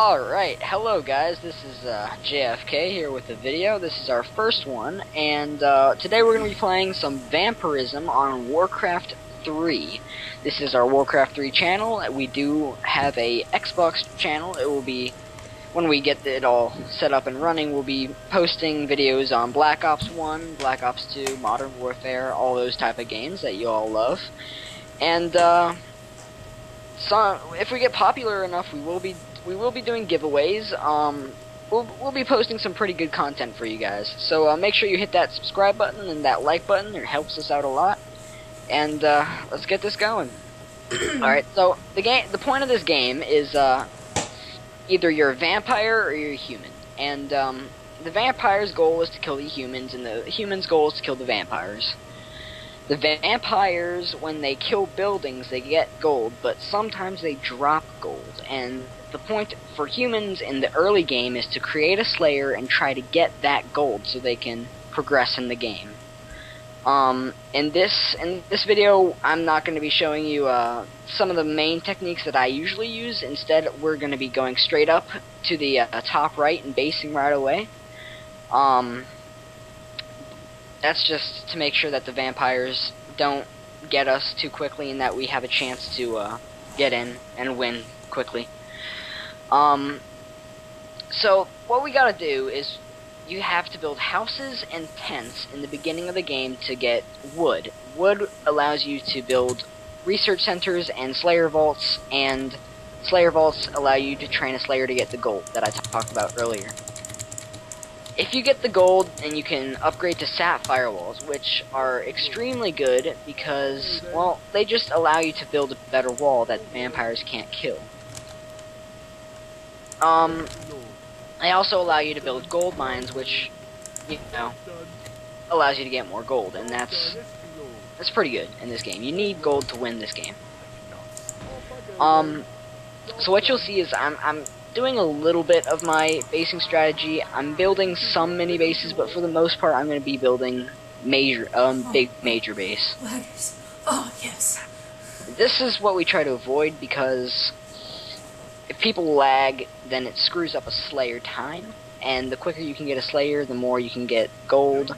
Alright, hello guys, this is JFK here with a video. This is our first one, and today we're going to be playing some Vampirism on Warcraft 3. This is our Warcraft 3 channel. We do have a Xbox channel. It will be, when we get it all set up and running, we'll be posting videos on Black Ops 1, Black Ops 2, Modern Warfare, all those type of games that you all love. And so if we get popular enough, we will be doing giveaways. We'll be posting some pretty good content for you guys. So make sure you hit that subscribe button and that like button. It helps us out a lot. And let's get this going. Alright, so the point of this game is either you're a vampire or you're a human. And the vampire's goal is to kill the humans, and the humans' goal is to kill the vampires. The vampires, when they kill buildings, they get gold, but sometimes they drop gold. And the point for humans in the early game is to create a slayer and try to get that gold so they can progress in the game. In this video, I'm not going to be showing you some of the main techniques that I usually use. Instead, we're going to be going straight up to the top right and basing right away. That's just to make sure that the vampires don't get us too quickly and that we have a chance to get in and win quickly. So what we gotta do is you have to build houses and tents in the beginning of the game to get wood. Wood allows you to build research centers and slayer vaults, and slayer vaults allow you to train a slayer to get the gold that I talked about earlier. If you get the gold, then you can upgrade to sapphire walls, which are extremely good because, well, they just allow you to build a better wall that vampires can't kill. They also allow you to build gold mines, which, you know, allows you to get more gold, and that's pretty good in this game. You need gold to win this game. So what you'll see is I'm doing a little bit of my basing strategy. I'm building some mini bases, but for the most part, I'm going to be building big major base. Laggers. Oh yes. This is what we try to avoid because if people lag, then it screws up a slayer time, and the quicker you can get a slayer, the more you can get gold.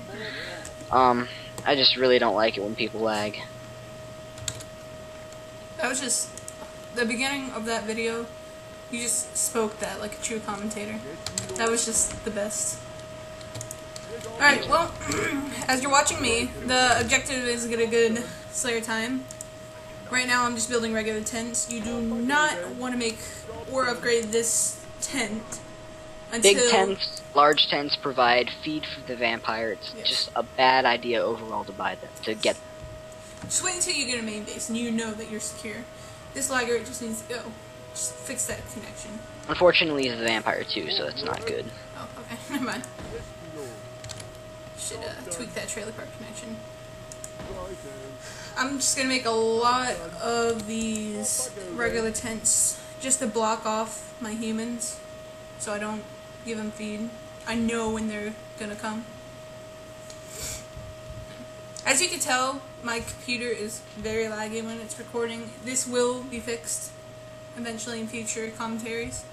I just really don't like it when people lag. That was just the beginning of that video. You just spoke that like a true commentator. That was just the best. Alright, well, as you're watching me, the objective is to get a good slayer time. Right now I'm just building regular tents. You do not want to make or upgrade this tent until... Big tents, large tents provide feed for the vampire. It's just a bad idea overall to buy them, to get them. Just wait until you get a main base and you know that you're secure. This lagger just needs to go. Just fix that connection. Unfortunately, he's a vampire too, so it's not good. Oh, okay. Never mind. Should tweak that trailer park connection. I'm just gonna make a lot of these regular tents just to block off my humans, so I don't give them feed. I know when they're gonna come. As you can tell, my computer is very laggy when it's recording. This will be fixed eventually in future commentaries.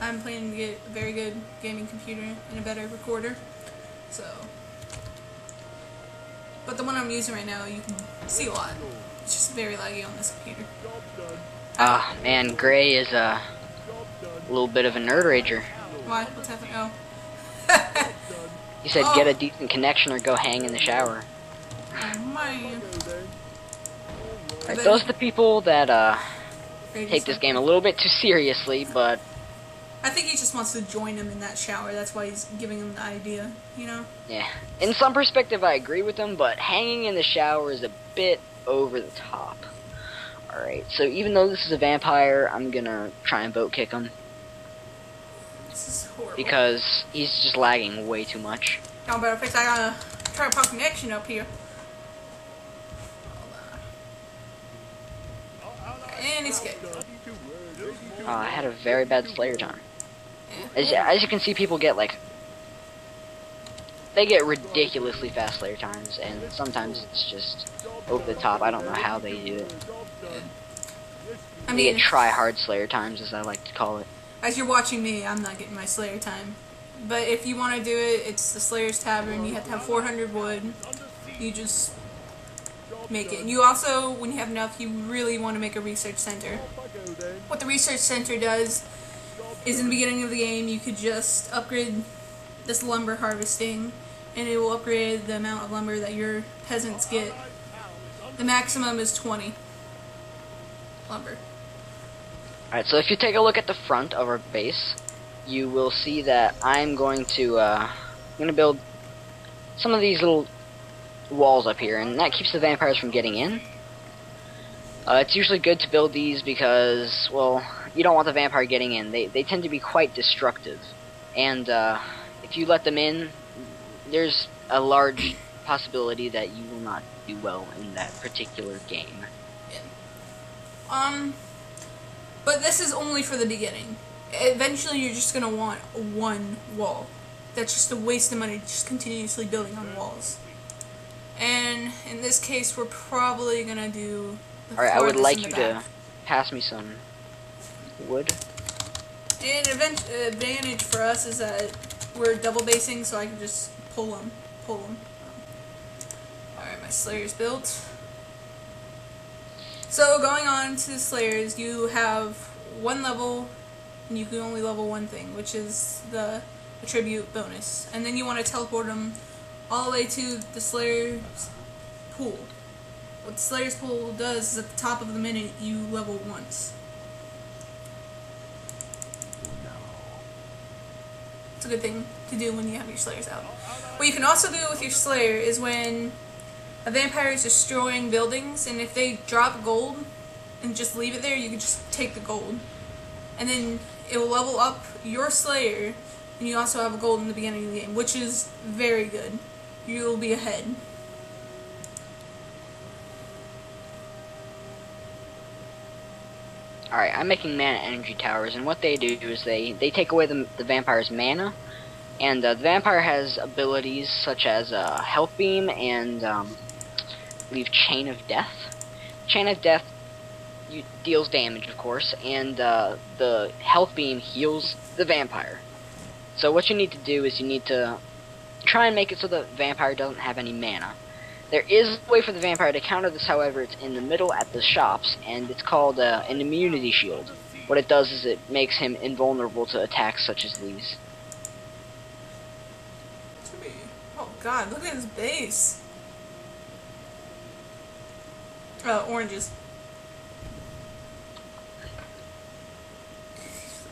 I'm planning to get a very good gaming computer and a better recorder. So, but the one I'm using right now, you can see a lot. It's just very laggy on this computer. Ah, man, Gray is a little bit of a nerd rager. Why? What's happening? Oh. He said get a decent connection or go hang in the shower. Oh man. Right, those are the people that take this game a little bit too seriously, but I think he just wants to join him in that shower. That's why he's giving him the idea, you know? Yeah. In some perspective, I agree with him, but hanging in the shower is a bit over the top. Alright, so even though this is a vampire, I'm gonna try and vote kick him. This is horrible. Because he's just lagging way too much. Y'all better fix that. I gotta try to pop connection up here. And escape. I had a very bad slayer time. Yeah. As you can see, people get like... They get ridiculously fast slayer times, and sometimes it's just over the top. I don't know how they do it. I They get try-hard slayer times, as I like to call it. as you're watching me, I'm not getting my Slayer time. But if you want to do it, it's the Slayer's Tavern. You have to have 400 wood. You just make it. And you also, when you have enough, you really want to make a research center. What the research center does is in the beginning of the game, you could just upgrade this lumber harvesting, and it will upgrade the amount of lumber that your peasants get. The maximum is 20 lumber. Alright, so if you take a look at the front of our base, you will see that I'm going to build some of these little walls up here, and that keeps the vampires from getting in. It's usually good to build these because, well, you don't want the vampire getting in. They tend to be quite destructive, and if you let them in, there's a large possibility that you will not do well in that particular game. Yeah. But this is only for the beginning. Eventually you're just going to want one wall. That's just a waste of money, just continuously building on walls. And in this case, we're probably going to do the Alright, I would like you back. to pass me some wood. And advantage for us is that we're double basing, so I can just pull them. Alright, my Slayer's built. So going on to the Slayers, you have one level, and you can only level one thing, which is the attribute bonus. And then you want to teleport them all the way to the Slayer's pool. What the Slayer's pool does is at the top of the minute, you level once. It's a good thing to do when you have your Slayers out. What you can also do with your Slayer is when a vampire is destroying buildings, and if they drop gold and just leave it there, you can just take the gold. And then it will level up your Slayer, and you also have a gold in the beginning of the game, which is very good. You will be ahead. Alright, I'm making mana energy towers, and what they do is they take away the vampire's mana, and the vampire has abilities such as Health Beam and I believe Chain of Death. Chain of Death deals damage, of course, and the Health Beam heals the vampire. So what you need to do is you need to try and make it so the vampire doesn't have any mana. There is a way for the vampire to counter this, however. It's in the middle at the shops, and it's called an immunity shield. What it does is it makes him invulnerable to attacks such as these. Oh god, look at his base. Oranges.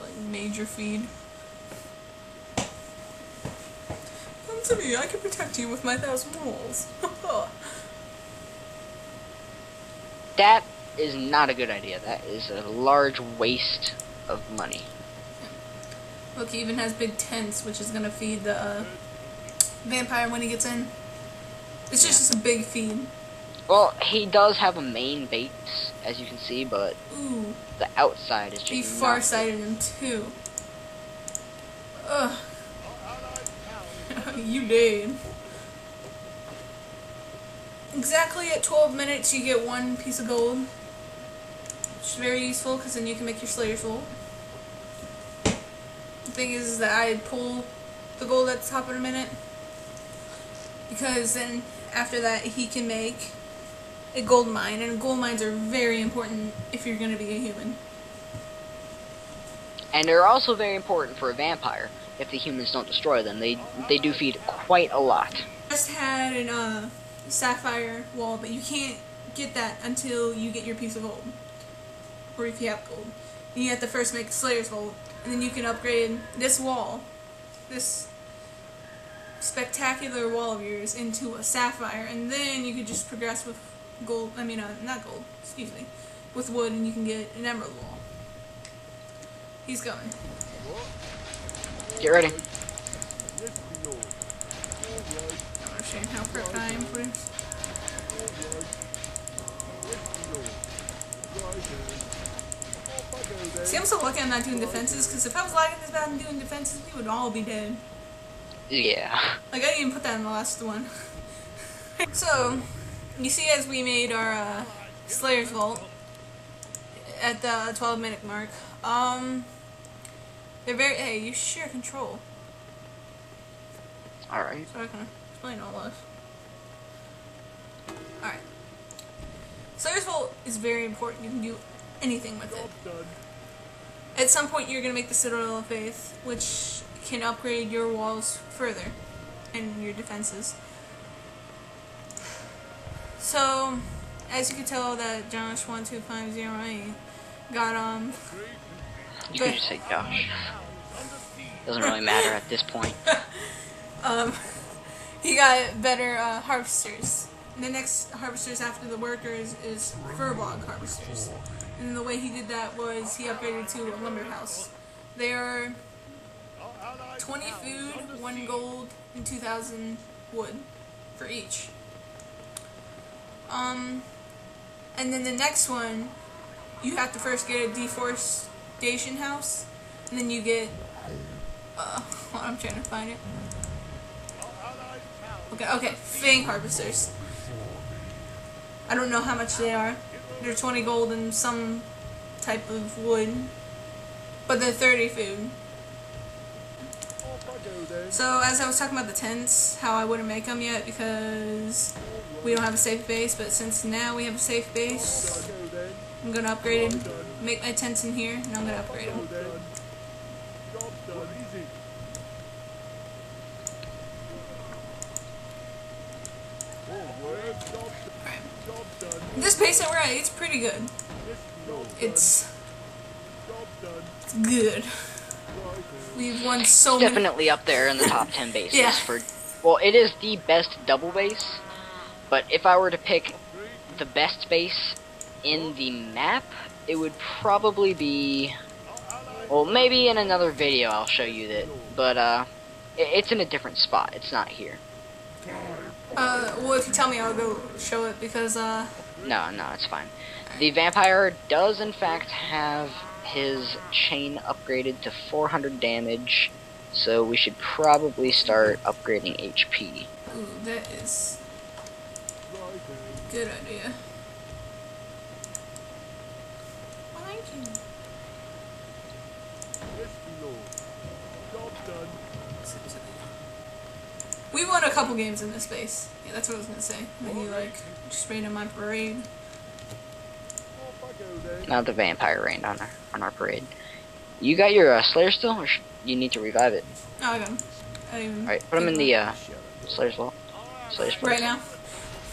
Like major feed. Come to me, I can protect you with my 1,000 walls. That is not a good idea. That is a large waste of money. Look, he even has big tents, which is gonna feed the vampire when he gets in. It's just a big feed. Well, he does have a main base, as you can see, but ooh, the outside is just he farsighted him too. Ugh. You did. Exactly at 12 minutes you get one piece of gold, which is very useful because then you can make your Slayer full. The thing is that I pull the gold at the top of a minute, because then after that he can make a gold mine, and gold mines are very important if you're going to be a human. And they're also very important for a vampire. If the humans don't destroy them, they do feed quite a lot. Just had an sapphire wall, but you can't get that until you get your piece of gold, or if you have gold. And you have to first make the Slayer's vault, and then you can upgrade this wall, this spectacular wall of yours, into a sapphire, and then you could just progress with gold. I mean, not gold. Excuse me, with wood, and you can get an emerald wall. He's coming. Get ready. I'm not sure how prep time for this. See, I'm so lucky I'm not doing defenses, because if I was lagging this bad and doing defenses, we would all be dead. Yeah. Like, I didn't even put that in the last one. So, you see as we made our Slayer's Vault at the 12-minute mark, They're very. Hey, you share control. All right. So I can explain all this. All right. Slayer's Vault is very important. You can do anything with it. At some point, you're gonna make the Citadel of Faith, which can upgrade your walls further and your defenses. So, as you can tell, that Josh12508 got You could just say Josh. Doesn't really matter at this point. He got better harvesters. And the next harvesters after the workers is furbog harvesters. And the way he did that was he upgraded to a lumber house. They are 20 food, 1 gold, and 2,000 wood for each. And then the next one, you have to first get a deforestation house, and then you get, I'm trying to find it. Okay, fang harvesters. I don't know how much they are. They're 20 gold and some type of wood, but they're 30 food. So, as I was talking about the tents, how I wouldn't make them yet because we don't have a safe base, but since now we have a safe base, I'm going to upgrade them, make my tents in here, and I'm going to upgrade them. This base that we're at, it's pretty good. It's good. We've won so many. Definitely up there in the top 10 bases. Yeah. Well, it is the best double base, but if I were to pick the best base in the map, it would probably be, well, maybe in another video I'll show you that, but it's in a different spot. It's not here. Well, if you tell me, I'll go show it because, No, it's fine. The vampire does, in fact, have his chain upgraded to 400 damage, so we should probably start upgrading HP. Ooh, that is a good idea. Well, thank you. We won a couple games in this base. Yeah, that's what I was gonna say. When you just rained on my parade. Now the vampire rained on our parade. You got your Slayer still, or you need to revive it? Oh, I got him. Alright, put him in the Slayer's Vault. Slayer's Vault. Right now?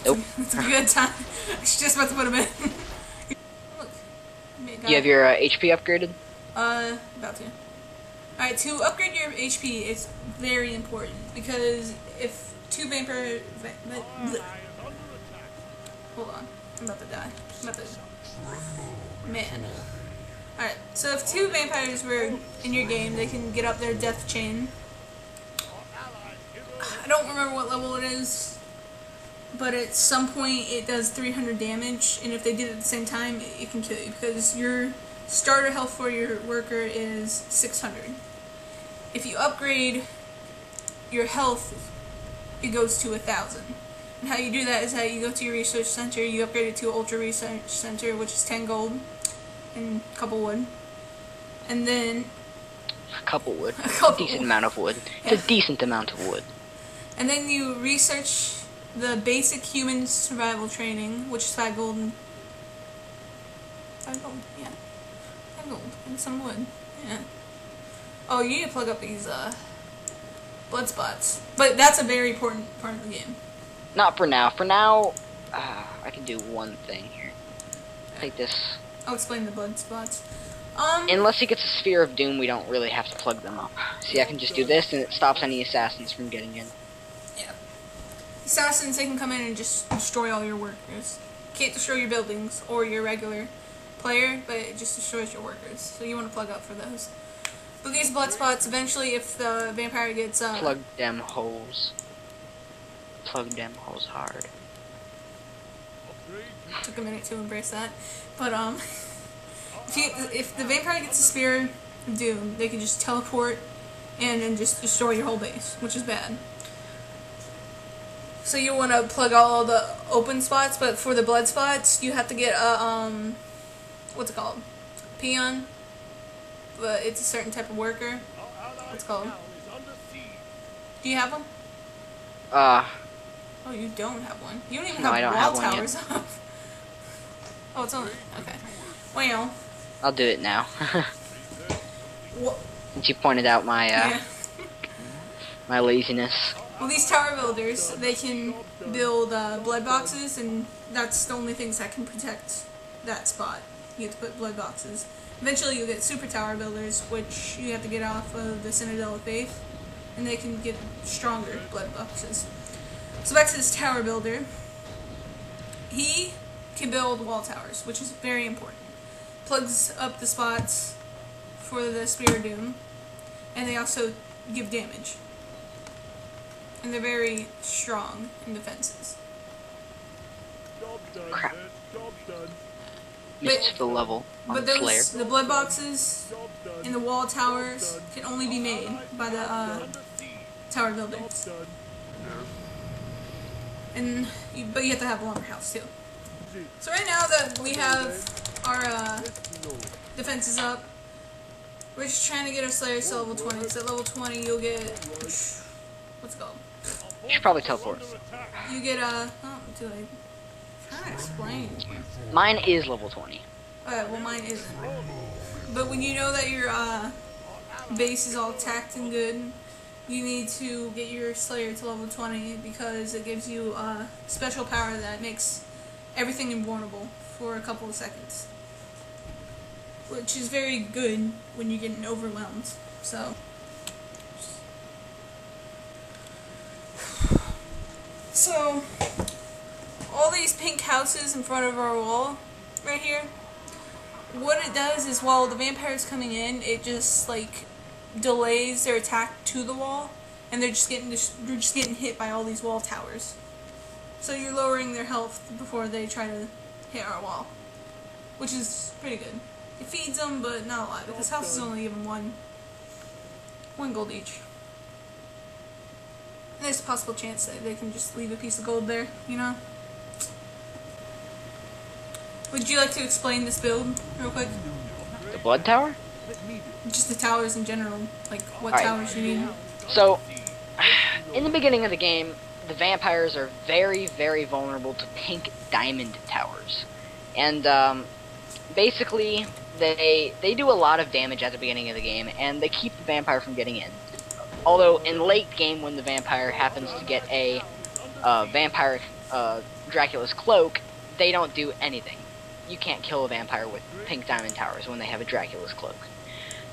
Nope. It's a good time. I was just about to put him in. Look. You have your HP upgraded? About to. Alright, to upgrade your HP, it's very important, because if two vampire... Hold on. I'm about to die. I'm about to... Man. Alright, so if two vampires were in your game, they can get up their death chain. I don't remember what level it is, but at some point it does 300 damage, and if they did it at the same time, it can kill you, because your starter health for your worker is 600. If you upgrade your health, it goes to 1,000. And how you do that is how you go to your research center, you upgrade it to Ultra Research Center, which is 10 gold and a couple wood. And then... A couple wood. A couple decent wood. amount of wood. Yeah. It's a decent amount of wood. And then you research the basic human survival training, which is 5 gold and... 5 gold, yeah. 5 gold and some wood, yeah. Oh, you need to plug up these, blood spots. But that's a very important part of the game. Not for now. For now, I can do one thing here. Take this. I'll explain the blood spots. Unless he gets a Sphere of Doom, we don't really have to plug them up. See, I can just do this, and it stops any assassins from getting in. Yeah. Assassins, they can come in and just destroy all your workers. Can't destroy your buildings or your regular player, but it just destroys your workers. So you want to plug up for those. But these blood spots, eventually, if the vampire gets... Plug them holes. Plug them holes hard. Took a minute to embrace that. But, if the vampire gets a Spear of Doom, they can just teleport and then just destroy your whole base, which is bad. So you want to plug all the open spots, but for the blood spots, you have to get a, what's it called? Peon? but it's a certain type of worker. What's it called? Do you have one? Oh, you don't have one. You don't even have wall towers up. Oh, it's on. Okay. Well. I'll do it now. What? Since you pointed out my Yeah. my laziness. Well, these tower builders, they can build blood boxes, and that's the only things that can protect that spot. You have to put blood boxes. Eventually, you'll get super tower builders, which you have to get off of the Citadel of Faith, and they can get stronger blood boxes. So back to this tower builder. He can build wall towers, which is very important. Plugs up the spots for the Spear of Doom, and they also give damage. And they're very strong in defenses. Crap. Missed the level on But Slayer. the blood boxes and the wall towers can only be made by the tower builders. And but you have to have a lumber house too. So right now that we have our defenses up, we're just trying to get our Slayers to level 20. So at level 20 you'll get what's it called? You should probably teleport. You get oh, too late. I'm trying to explain. Mine is level 20. Alright, well mine isn't. But when you know that your base is all tacked and good, you need to get your Slayer to level 20 because it gives you a special power that makes everything invulnerable for a couple of seconds. Which is very good when you're getting overwhelmed. So all these pink houses in front of our wall right here, what it does is while the vampire's coming in, it just like delays their attack to the wall, and they're just getting hit by all these wall towers. So you're lowering their health before they try to hit our wall, which is pretty good. It feeds them, but not a lot because houses only give them one gold each. And there's a possible chance that they can just leave a piece of gold there, you know? Would you like to explain this build real quick? The blood tower? Just the towers in general, like what towers you need. So, in the beginning of the game, the vampires are very, very vulnerable to pink diamond towers. And basically, they do a lot of damage at the beginning of the game, and they keep the vampire from getting in. Although, in late game, when the vampire happens to get a vampire Dracula's cloak, they don't do anything. You can't kill a vampire with pink diamond towers when they have a Dracula's cloak.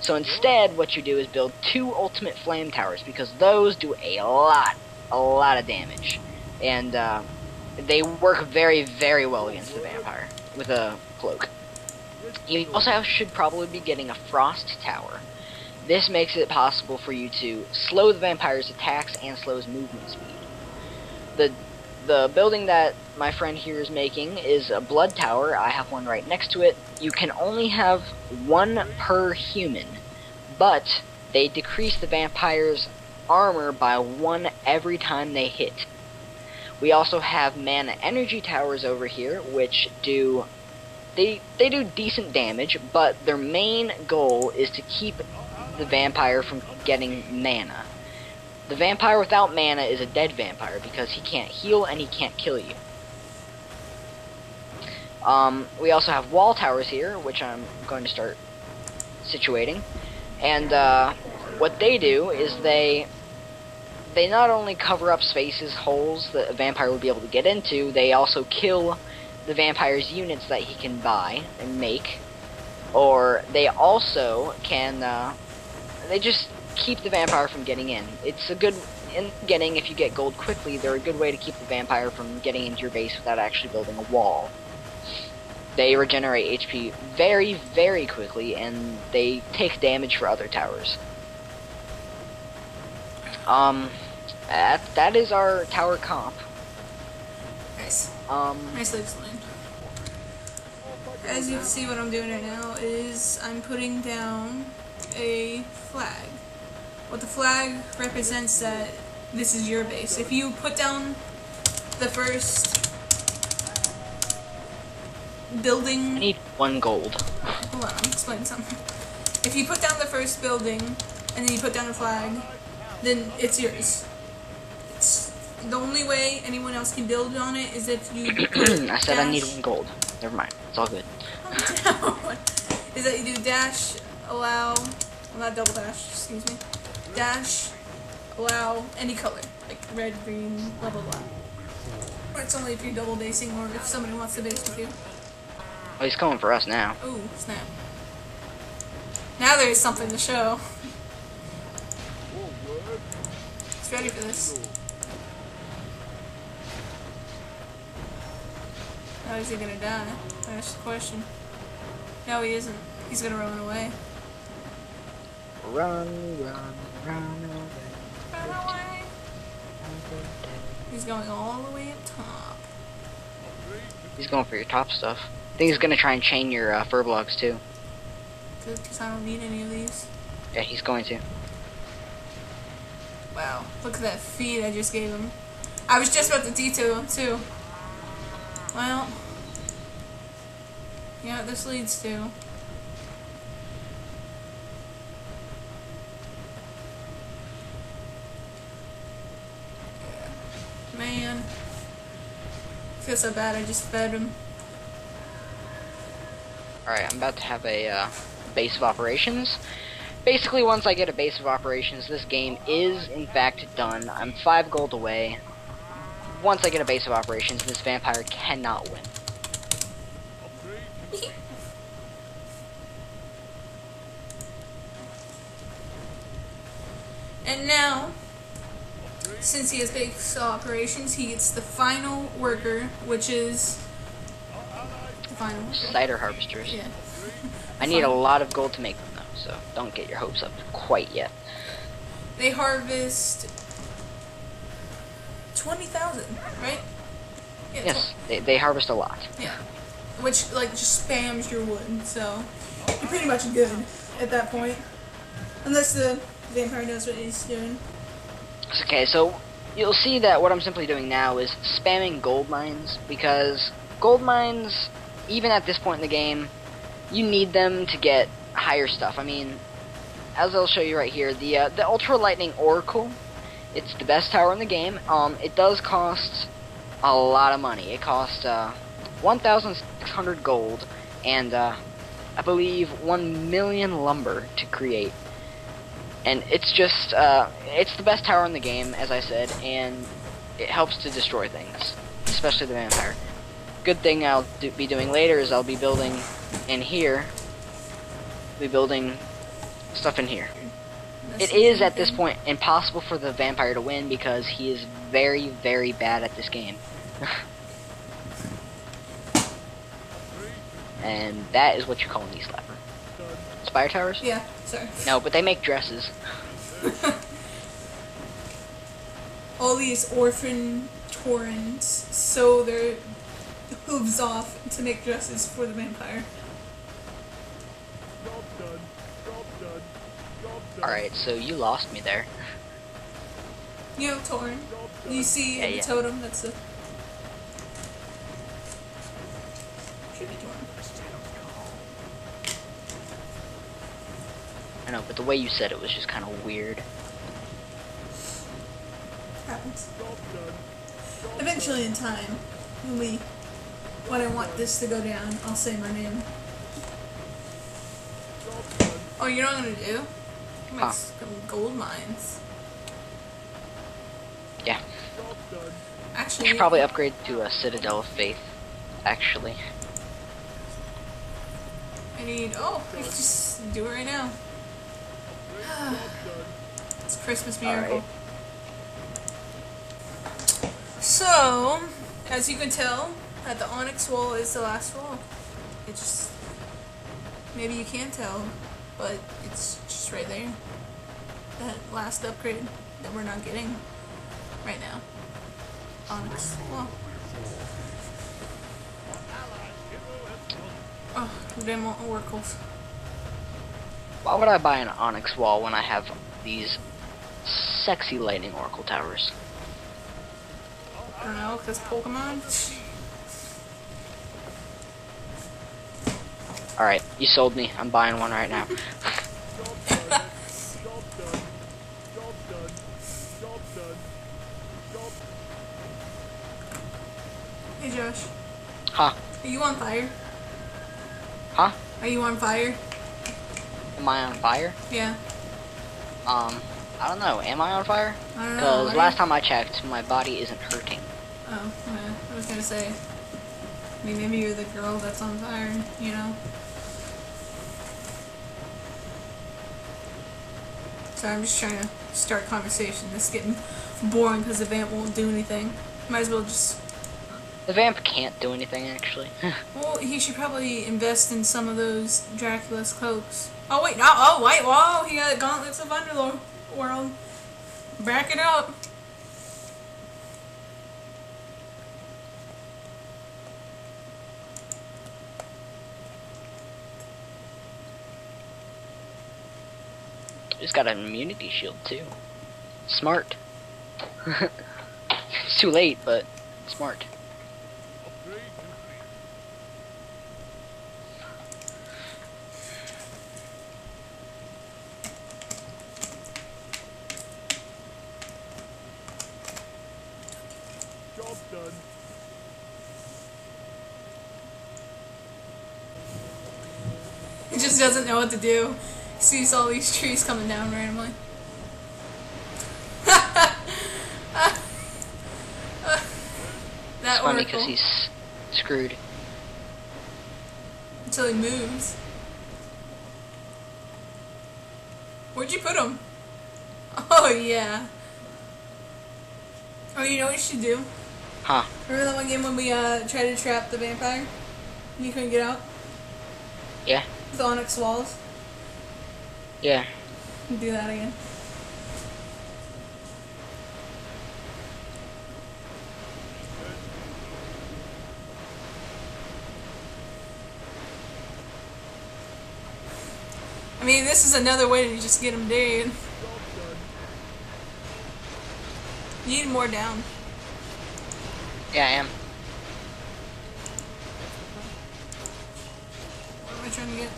So instead, what you do is build 2 ultimate flame towers, because those do a lot of damage. And they work very, very well against the vampire with a cloak. You also should probably be getting a frost tower. This makes it possible for you to slow the vampire's attacks and slow his movement speed. The building that my friend here is making is a blood tower. I have one right next to it. You can only have 1 per human, but they decrease the vampire's armor by 1 every time they hit. We also have mana energy towers over here, which do they do decent damage, but their main goal is to keep the vampire from getting mana. The vampire without mana is a dead vampire because he can't heal and he can't kill you. We also have wall towers here, which I'm going to start situating. And what they do is they not only cover up spaces, holes that a vampire would be able to get into, they also kill the vampire's units that he can buy and make. Or they also can, they just keep the vampire from getting in. It's a good, in getting, if you get gold quickly, they're a good way to keep the vampire from getting into your base without actually building a wall. They regenerate HP very, very quickly, and they take damage for other towers. That is our tower comp. Nice. Nicely explained. As you can see, what I'm doing right now is I'm putting down a flag. What the flag represents that this is your base. If you put down the first building... I need 1 gold. Hold on, I'm explaining something. If you put down the first building, and then you put down a flag, then it's yours. It's the only way anyone else can build on it is if you put I said I need 1 gold. Never mind. It's all good. Is that you do dash, allow, well, not double dash, excuse me. Dash, allow any color, like red, green, blah blah blah. Or it's only if you're double basing or if somebody wants to base with you. Oh, he's coming for us now. Ooh, snap. Now there's something to show. It's ready for this. How is he gonna die? That's the question. No, he isn't. He's gonna run away. Run away. Run away. He's going all the way up top. He's going for your top stuff. I think he's gonna try and chain your fur blocks too. Good, because I don't need any of these. Yeah, he's going to. Wow, look at that feed I just gave him. I was just about to detail him too. Well, yeah, this leads to. Yeah. Man, I feel so bad. I just fed him. Alright, I'm about to have a base of operations. Basically, once I get a base of operations, this game is, in fact, done. I'm 5 gold away. Once I get a base of operations, this vampire cannot win. And now, since he has base operations, he gets the final worker, which is the final worker. Cider harvesters. Yeah. I need a lot of gold to make them, though, so don't get your hopes up quite yet. They harvest 20,000, right? Yeah, Yes, they harvest a lot. Yeah. Which, like, just spams your wood, so you're pretty much good at that point. Unless the vampire knows what he's doing. Okay, so you'll see that what I'm simply doing now is spamming gold mines, because gold mines, even at this point in the game, you need them to get higher stuff. I mean, as I'll show you right here, the Ultra Lightning Oracle, it's the best tower in the game. It does cost a lot of money. It costs 1,600 gold and I believe 1 million lumber to create. And it's just it's the best tower in the game, as I said, and it helps to destroy things, especially the vampire. Good thing I'll be doing later is I'll be building in here. Be building stuff in here. It is at this point impossible for the vampire to win because he is very, very bad at this game. And that is what you call a knee slapper. Spire towers? Yeah, sorry. No, but they make dresses. All these orphan Taurens sew their hooves off to make dresses for the vampire. Alright, so you lost me there. You know, Tauren. You see the totem, that's the... Should be Tauren. I know, but the way you said it was just kind of weird. Happens. Eventually in time, when I want this to go down, I'll say my name. Oh, you know what I'm gonna do? Make some gold mines. Yeah. Actually, You should probably upgrade to a Citadel of Faith, actually. I need... Oh, I can just do it right now. It's a Christmas miracle. Right. So, as you can tell, that the onyx wall is the last wall. It just... Maybe you can't tell, but it's just right there. That last upgrade that we're not getting right now. Onyx wall. Oh, damn oracles. Why would I buy an onyx wall when I have these sexy lightning oracle towers? I don't know, because Pokemon? Alright, you sold me. I'm buying one right now. Hey Josh. Huh? Are you on fire? Huh? Are you on fire? Am I on fire? Yeah. I don't know. Am I on fire? I don't know. Because last time I checked, my body isn't hurting. Oh, yeah. I was gonna say. I mean, maybe you're the girl that's on fire, you know? Sorry, I'm just trying to start conversation. It's getting boring because the vamp won't do anything. Might as well just... The vamp can't do anything, actually. Well, he should probably invest in some of those Dracula's cloaks. Oh, wait, no, oh, wait, whoa, he got gauntlets of Underworld. Back it up. He's got an immunity shield, too. Smart. It's too late, but smart. Job done. He just doesn't know what to do. He sees all these trees coming down randomly. That It's funny oracle. because he's screwed. Until he moves. Where'd you put him? Oh, yeah. Oh, you know what you should do? Huh? Remember that one game when we tried to trap the vampire? And you couldn't get out? Yeah. With the onyx walls? Yeah. Do that again. I mean, this is another way to just get him dead. You need more down. Yeah, I am. What am I trying to get?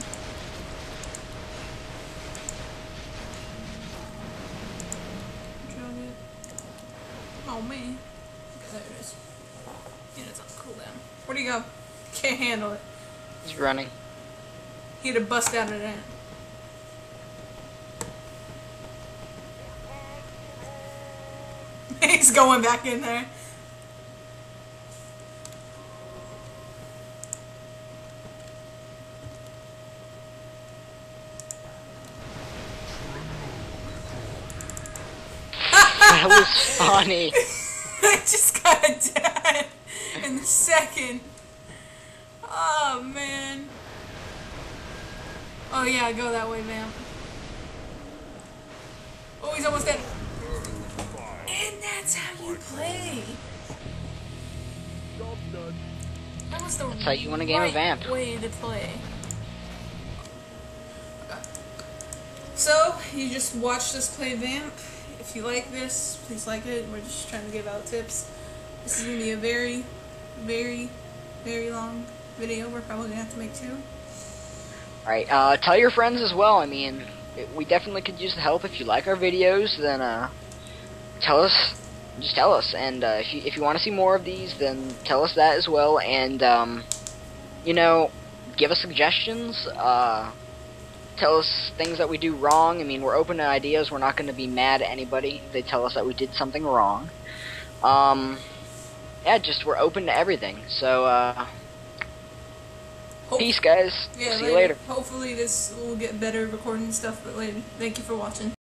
Oh man. Okay, there it is. Yeah, it's on cooldown. Where'd he go? Can't handle it. He's running. He had to bust out of that. He's going back in there. That was funny. I just got dead in the second. Oh man. Oh yeah, go that way, man. Oh, he's almost dead. And that's how you play. Job done. That was the That's how you win a game of Vamp. way to play. Okay. So, you just watched us play Vamp. If you like this, please like it. We're just trying to give out tips. This is going to be a very, very, very long video. We're probably going to have to make 2. Alright, tell your friends as well. I mean, we definitely could use the help. If you like our videos, then, tell us. Just tell us. And, if you want to see more of these, then tell us that as well. And, you know, give us suggestions. Tell us things that we do wrong. I mean, we're open to ideas. We're not going to be mad at anybody if they tell us that we did something wrong. Yeah, just we're open to everything. So, peace, guys. Yeah, See you later. Hopefully this will get better recording stuff, but later. Thank you for watching.